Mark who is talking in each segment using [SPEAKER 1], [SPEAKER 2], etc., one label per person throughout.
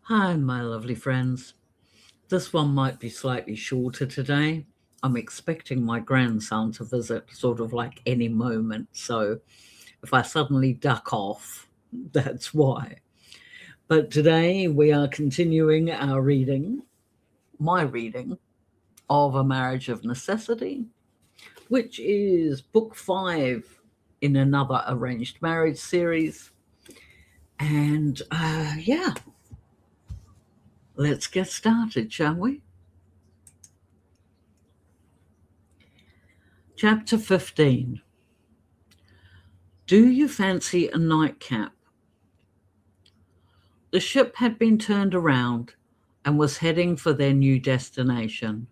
[SPEAKER 1] Hi, my lovely friends. This one might be slightly shorter today. I'm expecting my grandson to visit sort of like any moment. So if I suddenly duck off, that's why. But today we are continuing our reading, my reading of A Marriage of Necessity, which is book 5 in another arranged marriage series. And yeah, let's get started, shall we? Chapter 15. Do you fancy a nightcap? The ship had been turned around and was heading for their new destination.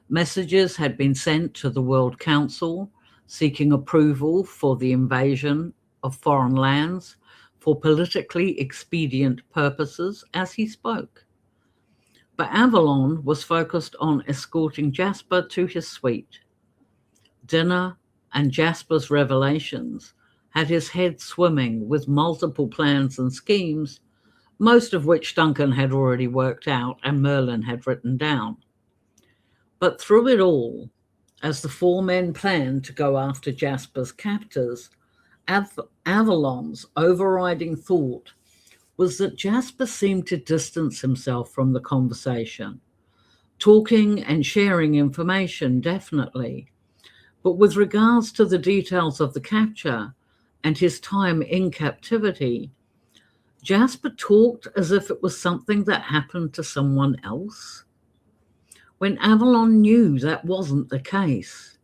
[SPEAKER 1] Messages had been sent to the World Council seeking approval for the invasion of foreign lands for politically expedient purposes as he spoke. But Avalon was focused on escorting Jasper to his suite. Dinner and Jasper's revelations had his head swimming with multiple plans and schemes, most of which Duncan had already worked out and Merlin had written down. But through it all, as the four men planned to go after Jasper's captors, Avalon's overriding thought was that Jasper seemed to distance himself from the conversation. Talking and sharing information, definitely, but with regards to the details of the capture and his time in captivity, Jasper talked as if it was something that happened to someone else, when Avalon knew that wasn't the case.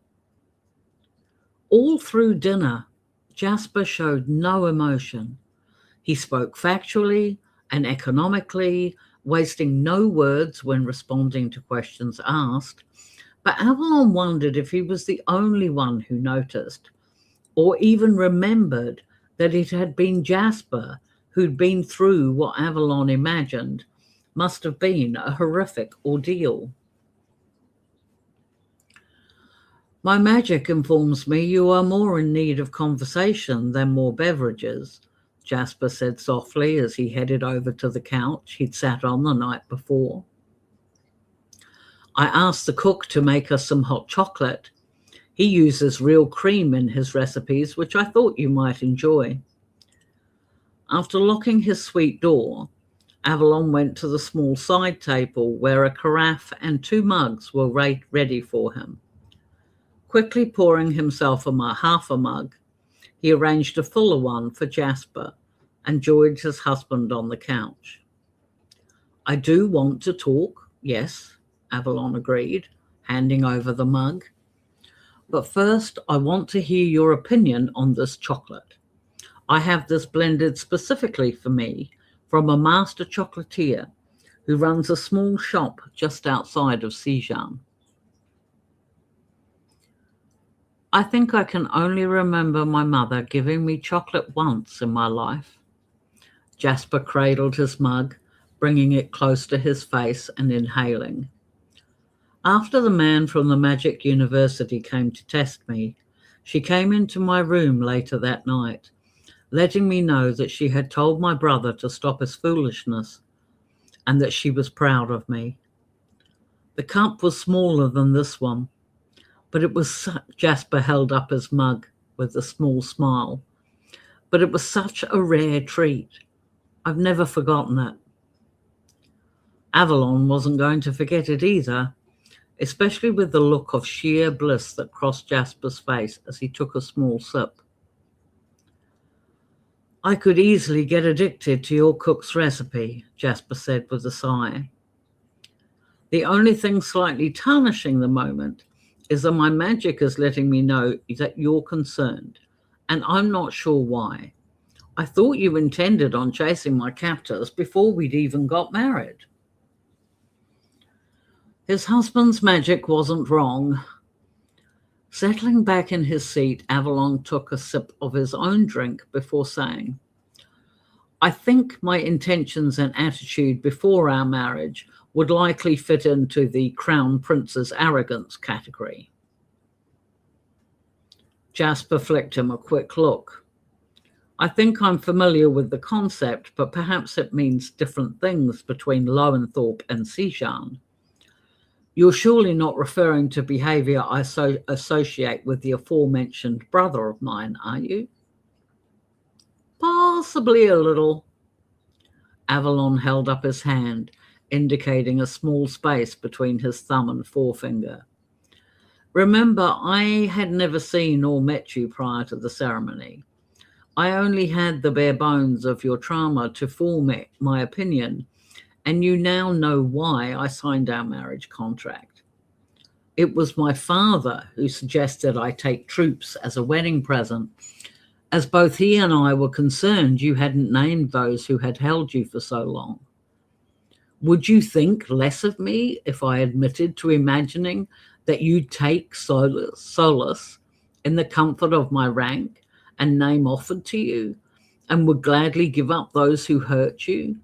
[SPEAKER 1] All through dinner, Jasper showed no emotion. He spoke factually and economically, wasting no words when responding to questions asked, but Avalon wondered if he was the only one who noticed, or even remembered that it had been Jasper who'd been through what Avalon imagined must have been a horrific ordeal. My magic informs me you are more in need of conversation than more beverages, Jasper said softly as he headed over to the couch he'd sat on the night before. I asked the cook to make us some hot chocolate. He uses real cream in his recipes, which I thought you might enjoy. After locking his suite door, Avalon went to the small side table where a carafe and 2 mugs were ready for him. Quickly pouring himself half a mug, he arranged a fuller one for Jasper and joined his husband on the couch. I do want to talk, yes, Avalon agreed, handing over the mug. But first, I want to hear your opinion on this chocolate. I have this blended specifically for me from a master chocolatier who runs a small shop just outside of Sijan. I think I can only remember my mother giving me chocolate once in my life. Jasper cradled his mug, bringing it close to his face and inhaling. After the man from the Magic University came to test me, she came into my room later that night, letting me know that she had told my brother to stop his foolishness and that she was proud of me. The cup was smaller than this one, but it was Jasper held up his mug with a small smile. But it was such a rare treat. I've never forgotten it. Avalon wasn't going to forget it either, especially with the look of sheer bliss that crossed Jasper's face as he took a small sip. I could easily get addicted to your cook's recipe, Jasper said with a sigh. The only thing slightly tarnishing the moment is that my magic is letting me know that you're concerned, and I'm not sure why. I thought you intended on chasing my captors before we'd even got married. His husband's magic wasn't wrong. Settling back in his seat, Avalon took a sip of his own drink before saying, I think my intentions and attitude before our marriage would likely fit into the Crown Prince's arrogance category. Jasper flicked him a quick look. I think I'm familiar with the concept, but perhaps it means different things between Lowenthorpe and Sijan. You're surely not referring to behaviour I associate with the aforementioned brother of mine, are you? Possibly a little. Avalon held up his hand, indicating a small space between his thumb and forefinger. Remember, I had never seen or met you prior to the ceremony. I only had the bare bones of your trauma to form my opinion, and you now know why I signed our marriage contract. It was my father who suggested I take troops as a wedding present, as both he and I were concerned you hadn't named those who had held you for so long. Would you think less of me if I admitted to imagining that you'd take solace in the comfort of my rank and name offered to you, and would gladly give up those who hurt you?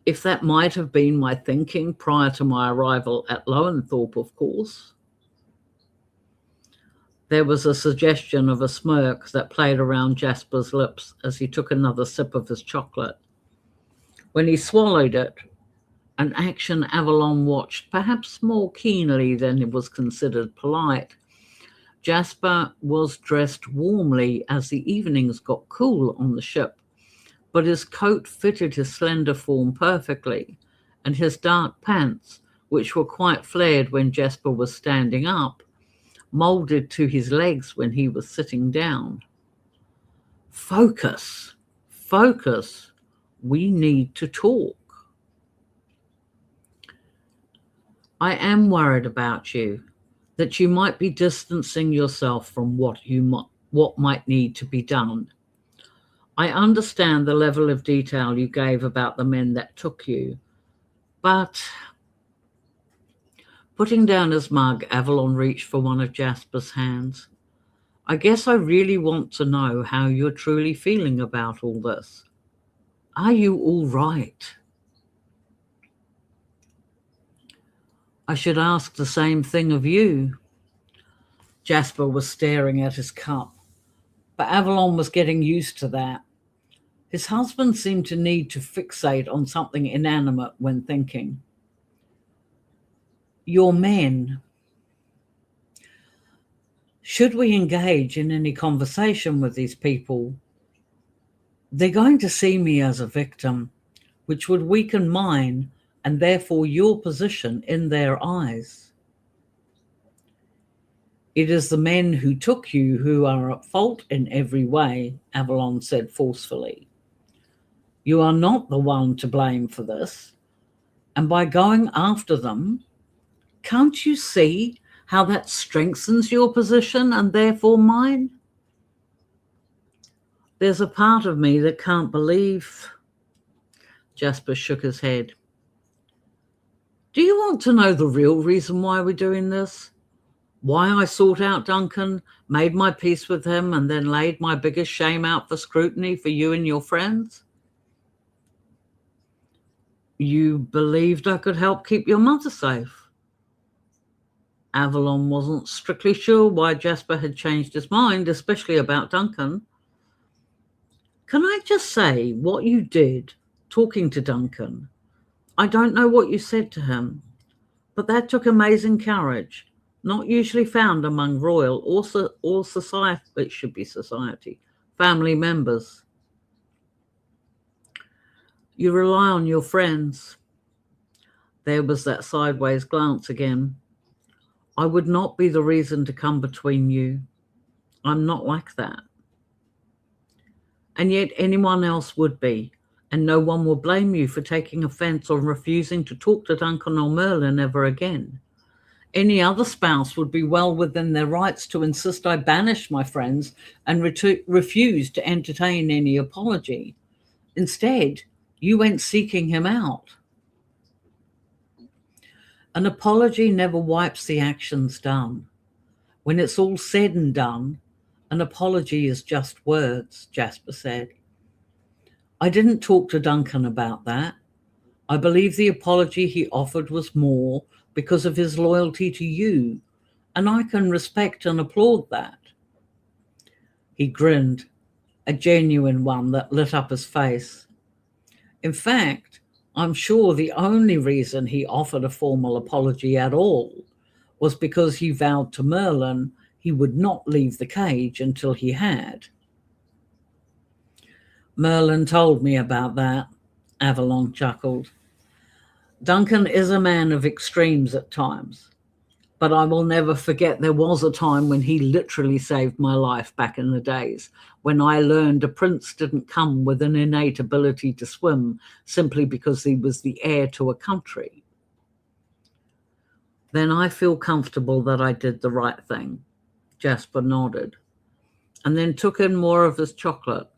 [SPEAKER 1] If that might have been my thinking prior to my arrival at Lowenthorpe, of course. There was a suggestion of a smirk that played around Jasper's lips as he took another sip of his chocolate. When he swallowed it, an action Avalon watched perhaps more keenly than it was considered polite. Jasper was dressed warmly as the evenings got cool on the ship, but his coat fitted his slender form perfectly, and his dark pants, which were quite flared when Jasper was standing up, molded to his legs when he was sitting down. Focus, focus. We need to talk. I am worried about you, that you might be distancing yourself from what might need to be done. I understand the level of detail you gave about the men that took you, but... Putting down his mug, Avalon reached for one of Jasper's hands. I guess I really want to know how you're truly feeling about all this. Are you all right? I should ask the same thing of you. Jasper was staring at his cup, but Avalon was getting used to that. His husband seemed to need to fixate on something inanimate when thinking. Your men. Should we engage in any conversation with these people? They're going to see me as a victim, which would weaken mine and therefore your position in their eyes. It is the men who took you who are at fault in every way, Avalon said forcefully. You are not the one to blame for this, and by going after them, can't you see how that strengthens your position and therefore mine? There's a part of me that can't believe. Jasper shook his head. Do you want to know the real reason why we're doing this? Why I sought out Duncan, made my peace with him, and then laid my biggest shame out for scrutiny for you and your friends? You believed I could help keep your mother safe. Avalon wasn't strictly sure why Jasper had changed his mind, especially about Duncan. Can I just say what you did talking to Duncan? I don't know what you said to him, but that took amazing courage, not usually found among royal or society, it should be society, family members. You rely on your friends. There was that sideways glance again. I would not be the reason to come between you. I'm not like that. And yet anyone else would be, and no one will blame you for taking offense or refusing to talk to Duncan or Merlin ever again. Any other spouse would be well within their rights to insist I banish my friends and refuse to entertain any apology. Instead, you went seeking him out. An apology never wipes the actions done. When it's all said and done, an apology is just words, Jasper said. I didn't talk to Duncan about that. I believe the apology he offered was more because of his loyalty to you, and I can respect and applaud that. He grinned, a genuine one that lit up his face. In fact, I'm sure the only reason he offered a formal apology at all was because he vowed to Merlin he would not leave the cage until he had. Merlin told me about that, Avalon chuckled. Duncan is a man of extremes at times, but I will never forget there was a time when he literally saved my life back in the days, when I learned a prince didn't come with an innate ability to swim simply because he was the heir to a country. Then I feel comfortable that I did the right thing. Jasper nodded, and then took in more of his chocolate,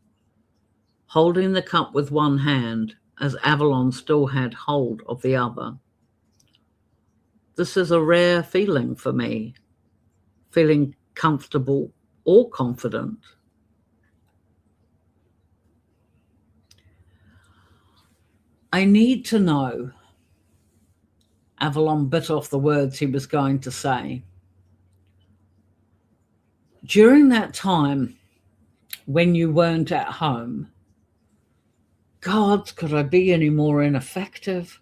[SPEAKER 1] holding the cup with one hand as Avalon still had hold of the other. This is a rare feeling for me, feeling comfortable or confident. I need to know. Avalon bit off the words he was going to say. During that time when you weren't at home, God, could I be any more ineffective?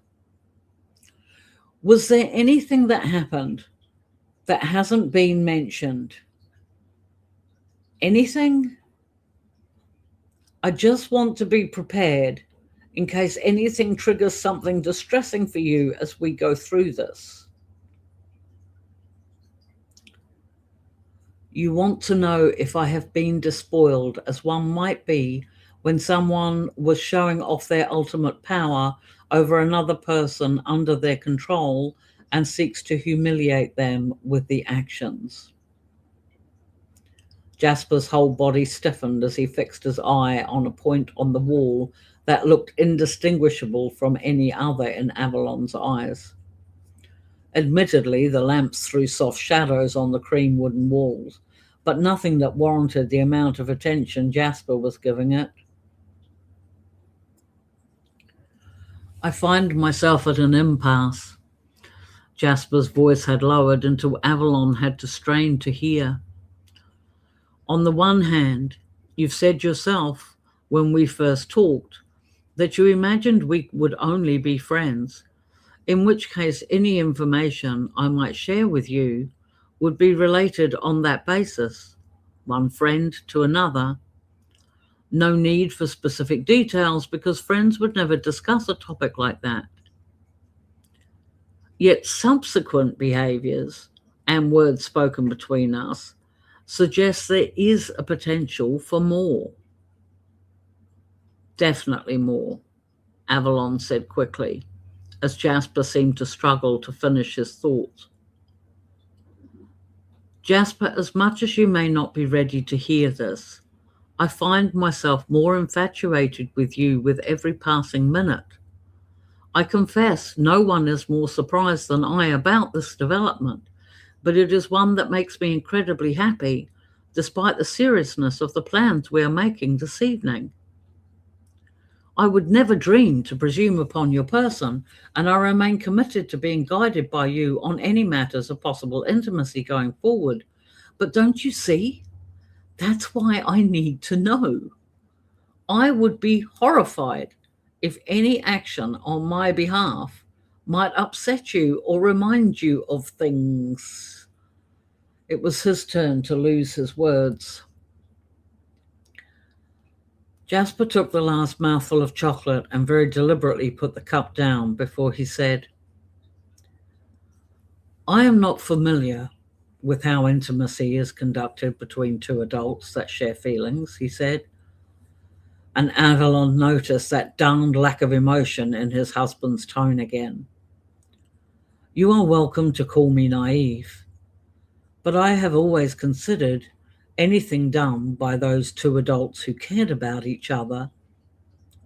[SPEAKER 1] Was there anything that happened that hasn't been mentioned? Anything? I just want to be prepared in case anything triggers something distressing for you as we go through this. You want to know if I have been despoiled, as one might be when someone was showing off their ultimate power over another person under their control and seeks to humiliate them with the actions. Jasper's whole body stiffened as he fixed his eye on a point on the wall that looked indistinguishable from any other in Avalon's eyes. Admittedly, the lamps threw soft shadows on the cream wooden walls, but nothing that warranted the amount of attention Jasper was giving it. I find myself at an impasse. Jasper's voice had lowered until Avalon had to strain to hear. On the one hand, you've said yourself, when we first talked, that you imagined we would only be friends, in which case any information I might share with you would be related on that basis, one friend to another. No need for specific details because friends would never discuss a topic like that. Yet subsequent behaviors and words spoken between us suggest there is a potential for more. Definitely more, Avalon said quickly, as Jasper seemed to struggle to finish his thoughts. Jasper, as much as you may not be ready to hear this, I find myself more infatuated with you with every passing minute. I confess no one is more surprised than I about this development, but it is one that makes me incredibly happy, despite the seriousness of the plans we are making this evening. I would never dream to presume upon your person, and I remain committed to being guided by you on any matters of possible intimacy going forward. But don't you see? That's why I need to know. I would be horrified if any action on my behalf might upset you or remind you of things. It was his turn to lose his words. Jasper took the last mouthful of chocolate and very deliberately put the cup down before he said, I am not familiar with how intimacy is conducted between two adults that share feelings, he said. And Avalon noticed that darned lack of emotion in his husband's tone again. You are welcome to call me naive, but I have always considered anything done by those two adults who cared about each other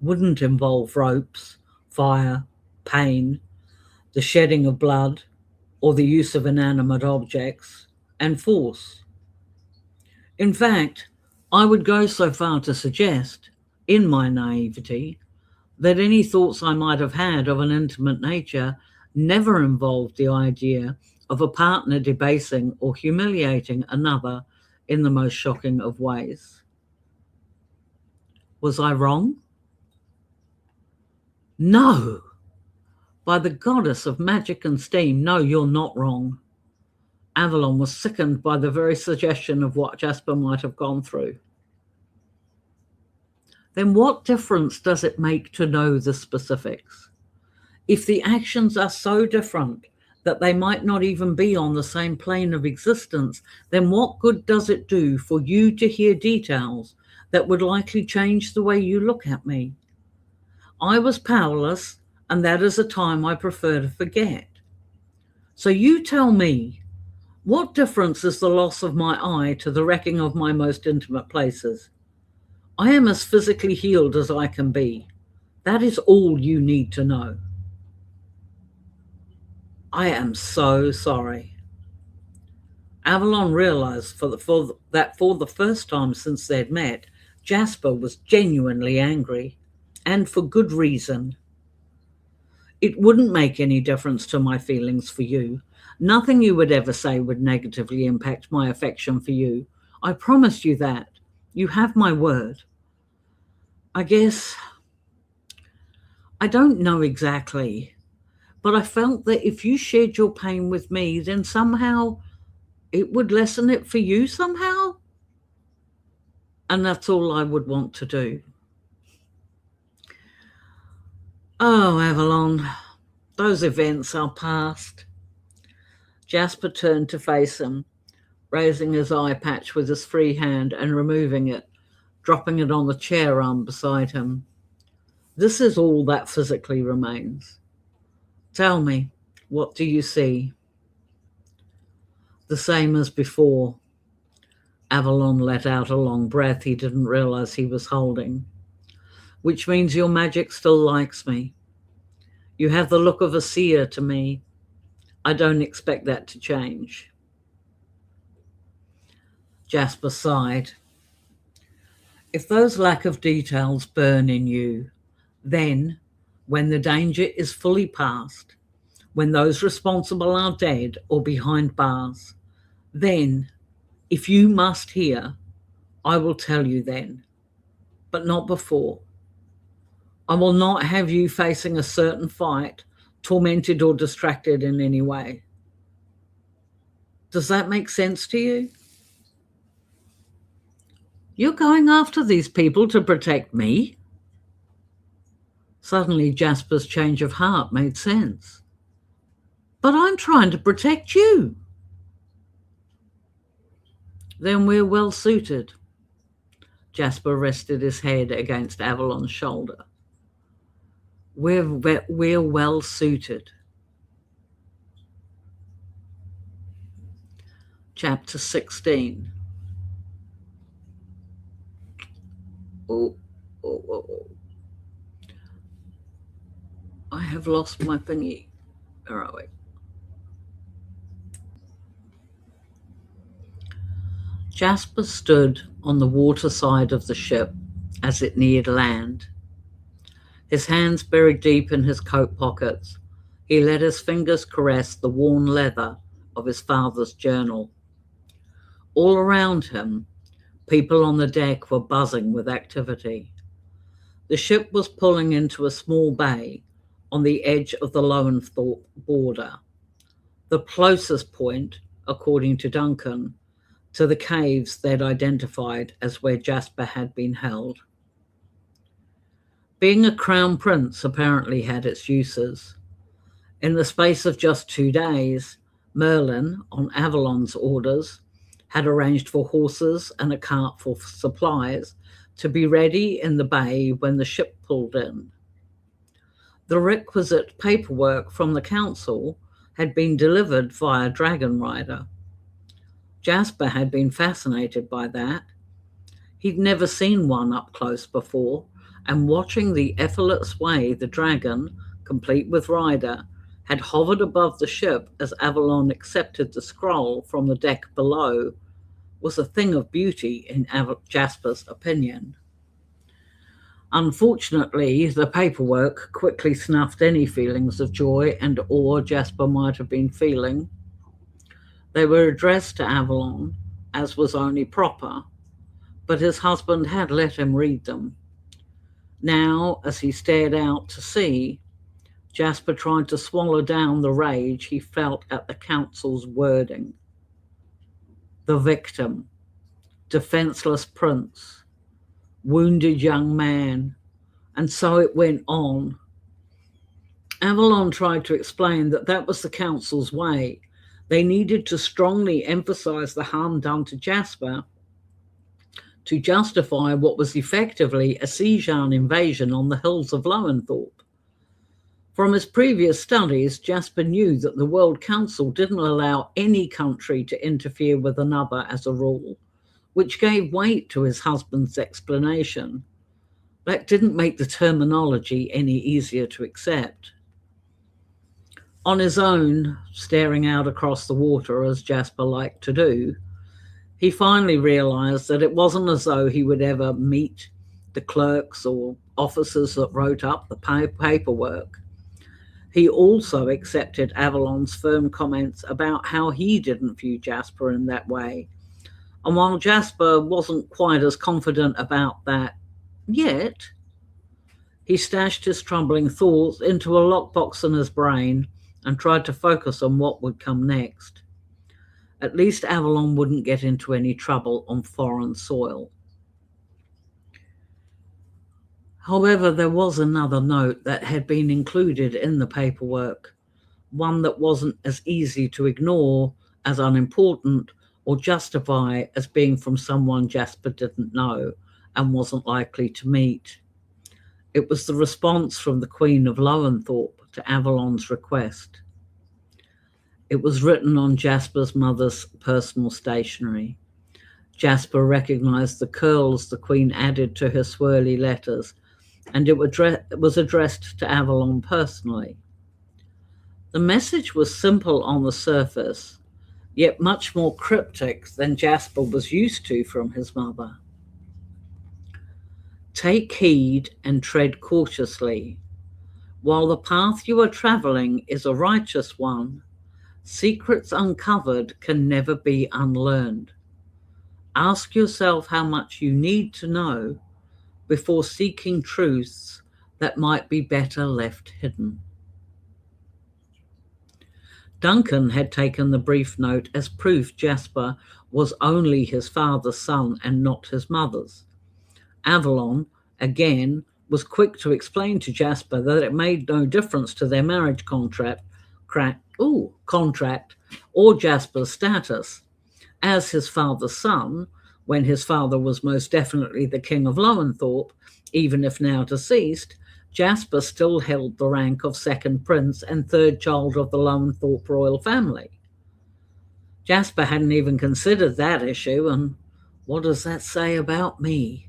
[SPEAKER 1] wouldn't involve ropes, fire, pain, the shedding of blood, or the use of inanimate objects, and force. In fact, I would go so far to suggest, in my naivety, that any thoughts I might have had of an intimate nature never involved the idea of a partner debasing or humiliating another in the most shocking of ways. Was I wrong? No. By the goddess of magic and steam, no, you're not wrong. Avalon was sickened by the very suggestion of what Jasper might have gone through. Then what difference does it make to know the specifics? If the actions are so different that they might not even be on the same plane of existence, then what good does it do for you to hear details that would likely change the way you look at me? I was powerless, and that is a time I prefer to forget. So you tell me, what difference is the loss of my eye to the wrecking of my most intimate places? I am as physically healed as I can be. That is all you need to know. I am so sorry. Avalon realized that for the first time since they'd met, Jasper was genuinely angry, and for good reason. It wouldn't make any difference to my feelings for you. Nothing you would ever say would negatively impact my affection for you. I promise you that. You have my word. I guess I don't know exactly, but I felt that if you shared your pain with me, then somehow it would lessen it for you somehow. And that's all I would want to do. Oh, Avalon, those events are past. Jasper turned to face him, raising his eye patch with his free hand and removing it, dropping it on the chair arm beside him. This is all that physically remains. Tell me, what do you see? The same as before. Avalon let out a long breath he didn't realize he was holding. Which means your magic still likes me. You have the look of a seer to me. I don't expect that to change. Jasper sighed. If those lack of details burn in you, then, when the danger is fully past, when those responsible are dead or behind bars, then, if you must hear, I will tell you then, but not before. I will not have you facing a certain fight, tormented or distracted in any way. Does that make sense to you? You're going after these people to protect me? Suddenly, Jasper's change of heart made sense. But I'm trying to protect you. Then we're well suited. Jasper rested his head against Avalon's shoulder. We're well suited. Chapter 16. Oh. I have lost my thingy. Where are we? Jasper stood on the water side of the ship as it neared land. His hands buried deep in his coat pockets, he let his fingers caress the worn leather of his father's journal. All around him, people on the deck were buzzing with activity. The ship was pulling into a small bay on the edge of the Lowenthorpe border, the closest point, according to Duncan, to the caves they'd identified as where Jasper had been held. Being a crown prince apparently had its uses. In the space of just 2 days, Merlin, on Avalon's orders, had arranged for horses and a cart for supplies to be ready in the bay when the ship pulled in. The requisite paperwork from the council had been delivered via Dragon Rider. Jasper had been fascinated by that. He'd never seen one up close before, and watching the effortless way the dragon, complete with rider, had hovered above the ship as Avalon accepted the scroll from the deck below was a thing of beauty in Jasper's opinion. Unfortunately, the paperwork quickly snuffed any feelings of joy and awe Jasper might have been feeling. They were addressed to Avalon, as was only proper, but his husband had let him read them. Now, as he stared out to sea, Jasper tried to swallow down the rage he felt at the council's wording. The victim, defenseless prince, wounded young man, and so it went on. Avalon tried to explain that that was the council's way. They needed to strongly emphasize the harm done to Jasper to justify what was effectively a Sejan invasion on the hills of Lowenthorpe. From his previous studies, Jasper knew that the World Council didn't allow any country to interfere with another as a rule, which gave weight to his husband's explanation. That didn't make the terminology any easier to accept. On his own, staring out across the water as Jasper liked to do, he finally realized that it wasn't as though he would ever meet the clerks or officers that wrote up the paperwork. He also accepted Avalon's firm comments about how he didn't view Jasper in that way. And while Jasper wasn't quite as confident about that yet, he stashed his troubling thoughts into a lockbox in his brain and tried to focus on what would come next. At least Avalon wouldn't get into any trouble on foreign soil. However, there was another note that had been included in the paperwork, one that wasn't as easy to ignore as unimportant or justify as being from someone Jasper didn't know and wasn't likely to meet. It was the response from the Queen of Lowenthorpe to Avalon's request. It was written on Jasper's mother's personal stationery. Jasper recognized the curls the Queen added to her swirly letters, and it was addressed to Avalon personally. The message was simple on the surface, yet much more cryptic than Jasper was used to from his mother. Take heed and tread cautiously. While the path you are traveling is a righteous one, secrets uncovered can never be unlearned. Ask yourself how much you need to know before seeking truths that might be better left hidden. Duncan had taken the brief note as proof Jasper was only his father's son and not his mother's. Avalon, again, was quick to explain to Jasper that it made no difference to their marriage contract or Jasper's status. As his father's son, when his father was most definitely the King of Lowenthorpe, even if now deceased, Jasper still held the rank of second prince and third child of the Lowenthorpe royal family. Jasper hadn't even considered that issue, and what does that say about me?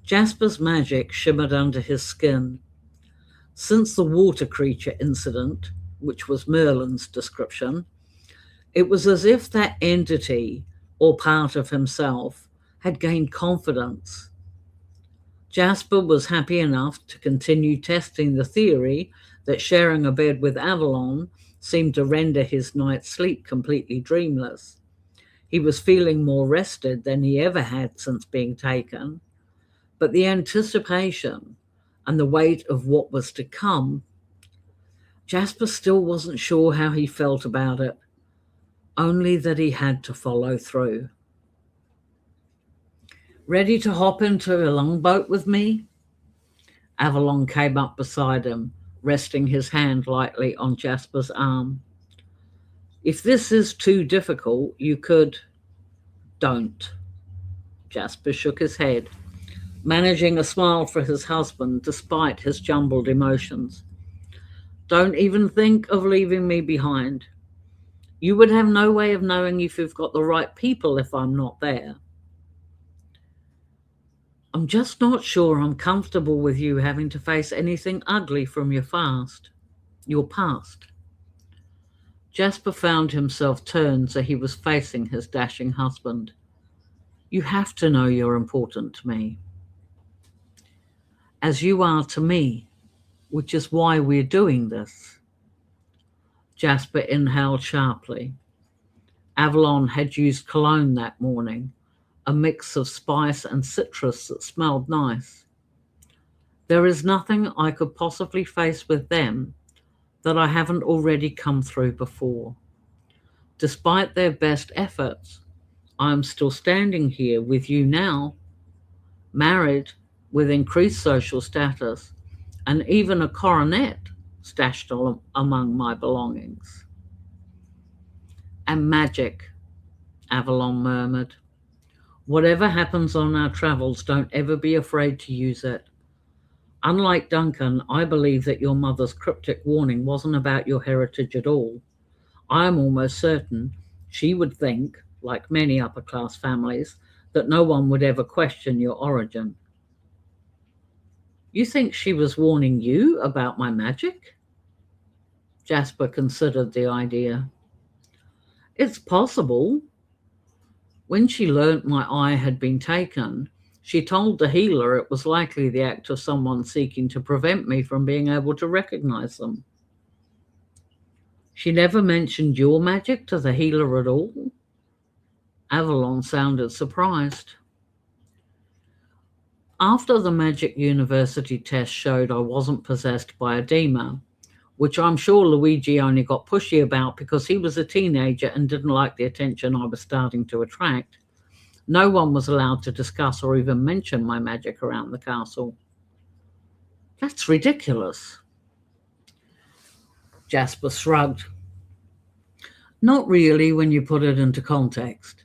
[SPEAKER 1] Jasper's magic shimmered under his skin. Since the water creature incident, which was Merlin's description, it was as if that entity, or part of himself, had gained confidence. Jasper was happy enough to continue testing the theory that sharing a bed with Avalon seemed to render his night's sleep completely dreamless. He was feeling more rested than he ever had since being taken, but the anticipation and the weight of what was to come, Jasper still wasn't sure how he felt about it, only that he had to follow through. Ready to hop into a longboat with me? Avalon came up beside him, resting his hand lightly on Jasper's arm. If this is too difficult, you could... Don't. Jasper shook his head, managing a smile for his husband despite his jumbled emotions. Don't even think of leaving me behind. You would have no way of knowing if you've got the right people if I'm not there. I'm just not sure I'm comfortable with you having to face anything ugly from your past. Jasper found himself turned so he was facing his dashing husband. You have to know you're important to me, as you are to me, which is why we're doing this. Jasper inhaled sharply. Avalon had used cologne that morning, a mix of spice and citrus that smelled nice. There is nothing I could possibly face with them that I haven't already come through before. Despite their best efforts, I am still standing here with you now, married, with increased social status, and even a coronet stashed among my belongings. And magic, Avalon murmured. Whatever happens on our travels, don't ever be afraid to use it. Unlike Duncan, I believe that your mother's cryptic warning wasn't about your heritage at all. I am almost certain she would think, like many upper class families, that no one would ever question your origin. You think she was warning you about my magic? Jasper considered the idea. It's possible. When she learnt my eye had been taken, she told the healer it was likely the act of someone seeking to prevent me from being able to recognize them. She never mentioned your magic to the healer at all? Avalon sounded surprised. After the Magic University test showed I wasn't possessed by a demon, which I'm sure Luigi only got pushy about because he was a teenager and didn't like the attention I was starting to attract, no one was allowed to discuss or even mention my magic around the castle. That's ridiculous. Jasper shrugged. Not really when you put it into context.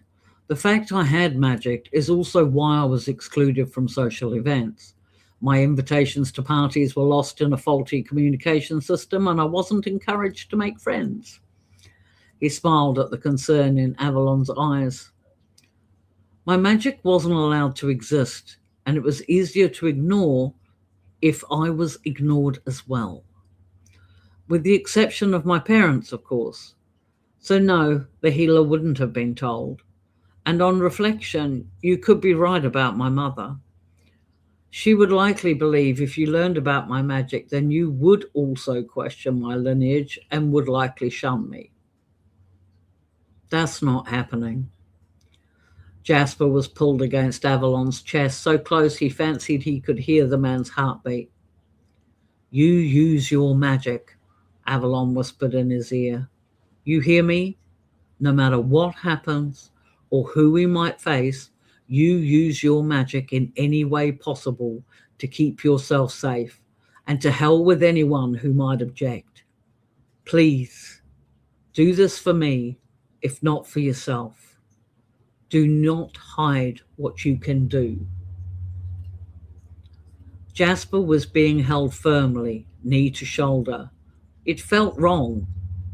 [SPEAKER 1] The fact I had magic is also why I was excluded from social events. My invitations to parties were lost in a faulty communication system, and I wasn't encouraged to make friends. He smiled at the concern in Avalon's eyes. My magic wasn't allowed to exist, and it was easier to ignore if I was ignored as well. With the exception of my parents, of course. So no, the healer wouldn't have been told. And on reflection, you could be right about my mother. She would likely believe if you learned about my magic, then you would also question my lineage and would likely shun me. That's not happening. Jasper was pulled against Avalon's chest, so close he fancied he could hear the man's heartbeat. You use your magic, Avalon whispered in his ear. You hear me? No matter what happens or who we might face, you use your magic in any way possible to keep yourself safe, and to hell with anyone who might object. Please, do this for me, if not for yourself. Do not hide what you can do. Jasper was being held firmly, knee to shoulder. It felt wrong,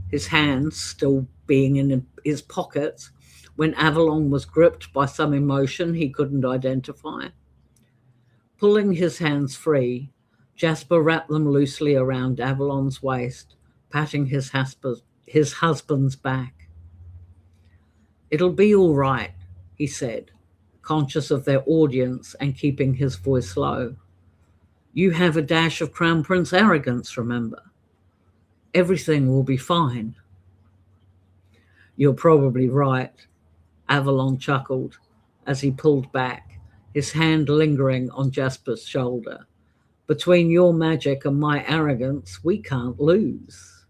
[SPEAKER 1] his hands still being in his pockets, when Avalon was gripped by some emotion he couldn't identify. Pulling his hands free, Jasper wrapped them loosely around Avalon's waist, patting his husband's back. It'll be all right, he said, conscious of their audience and keeping his voice low. You have a dash of Crown Prince arrogance, remember. Everything will be fine. You're probably right, Avalon chuckled as he pulled back, his hand lingering on Jasper's shoulder. Between your magic and my arrogance, we can't lose.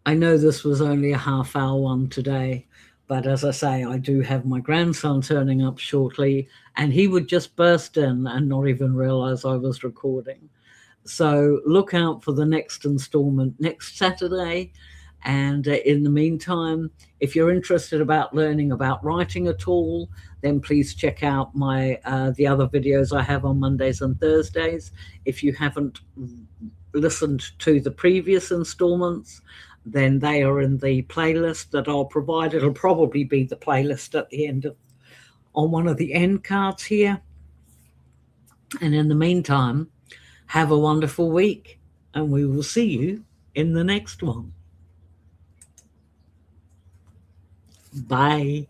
[SPEAKER 1] I know this was only a half-hour one today, but as I say, I do have my grandson turning up shortly, and he would just burst in and not even realize I was recording. So look out for the next installment next Saturday. And in the meantime, if you're interested about learning about writing at all, then please check out my the other videos I have on Mondays and Thursdays. If you haven't listened to the previous installments, then they are in the playlist that I'll provide. It'll probably be the playlist at the end on one of the end cards here. And in the meantime, have a wonderful week, and we will see you in the next one. Bye.